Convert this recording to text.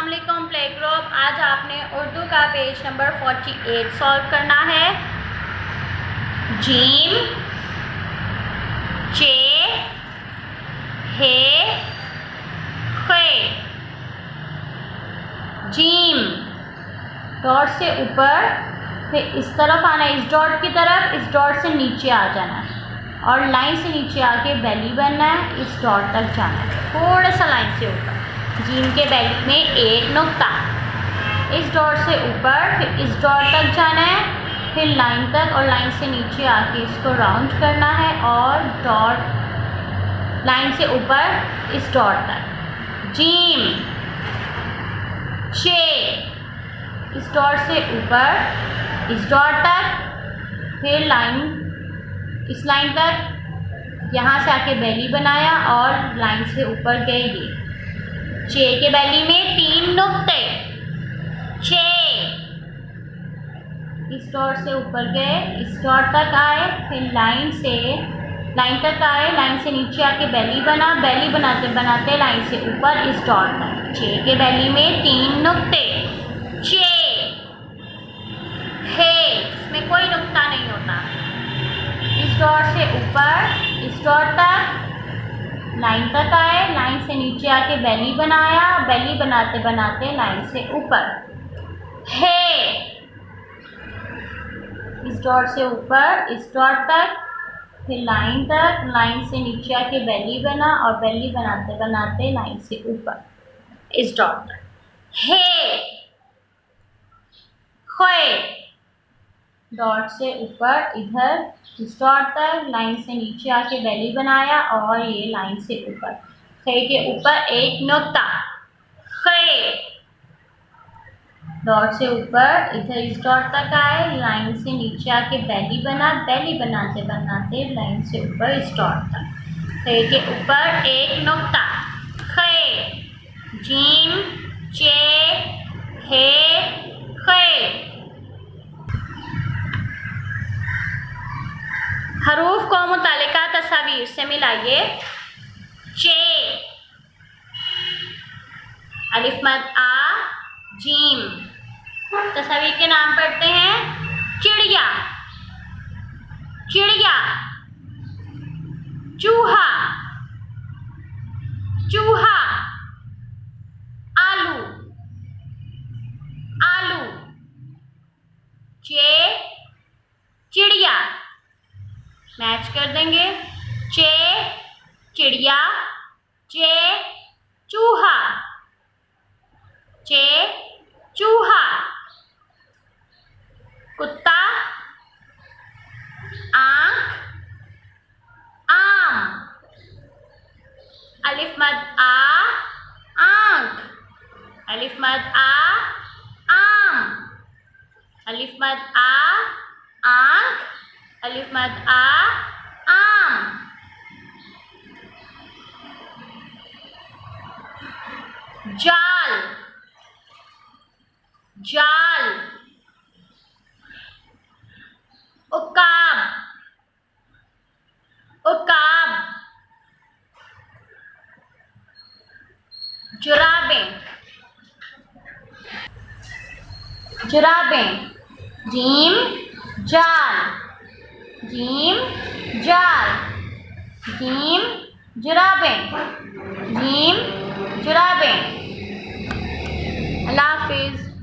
अस्सलामुअलैकुम play group. आज आपने उर्दू का पेज नंबर 48 सॉल्व करना है। जीम, चे, हे, खे। जीम डॉट से ऊपर, फिर इस तरफ आना है, इस डॉट की तरफ, इस डॉट से नीचे आ जाना है और लाइन से नीचे आके बेली बनना है, इस डॉट तक जाना है, थोड़ा सा लाइन से ऊपर। जीम के बेली में एक नुक्ता, इस डॉट से ऊपर, फिर इस डॉट तक जाना है, फिर लाइन तक और लाइन से नीचे आके इसको राउंड करना है और डॉट लाइन से ऊपर इस डॉट तक। जीम, चे, इस डॉट से ऊपर इस डॉट तक, फिर लाइन, इस लाइन तक, यहाँ से आके बेली बनाया और लाइन से ऊपर गए। ये चे के बेली में 3 नुक्ते, चे, इस डॉट से ऊपर गए, इस डॉट तक आए, फिर लाइन तक आए, लाइन से नीचे आके बेली बना, बेली बनाते बनाते लाइन से ऊपर इस डॉट तक। चे के बेली में 3 नुक्ते, चे, हे, इसमें कोई नुक्ता नहीं होता। इस डॉट से ऊपर इस डॉट तक, लाइन तक आए, लाइन से नीचे आके बेली बनाया, बेली बनाते बनाते लाइन से ऊपर। हे, इस डॉट से ऊपर इस डॉट तक, फिर लाइन तक, लाइन से नीचे आके बेली बना और बेली बनाते बनाते लाइन से ऊपर इस डॉट तक। हे, खे, डॉट से ऊपर इधर इस डॉट तक, लाइन से नीचे आके बेली बनाया और ये लाइन से ऊपर। खे के ऊपर एक नुक्ता, खे, डॉट से ऊपर इधर इस डॉट तक आए, लाइन से नीचे आके बेली बना, बेली बनाते बनाते लाइन से ऊपर इस डॉट तक। खे के ऊपर एक नुक्ता, खे। जीम, चे, हे, खे। हरूफ को मुतालिका तस्वीर से मिलाइए। चे, अलिफ मद आ, जीम। तस्वीर के नाम पढ़ते हैं। चिड़िया, चिड़िया, चूहा, चूहा, आलू, आलू। चे, चिड़िया, मैच कर देंगे। चे, चिड़िया, चे, चूहा, चे, चूहा। कुत्ता, आंख, आम। अलिफ मद आ, आंख, अलिफ मद आ, आम, अलिफ मद आ, आंख, अलिफ मद आ, आम। जाल, जाल, उकाब, उकाब। जुराबें, जुराबें। जीम, जाल, जीम, जाल, जीम, जुराबें, जीम, जुराबें।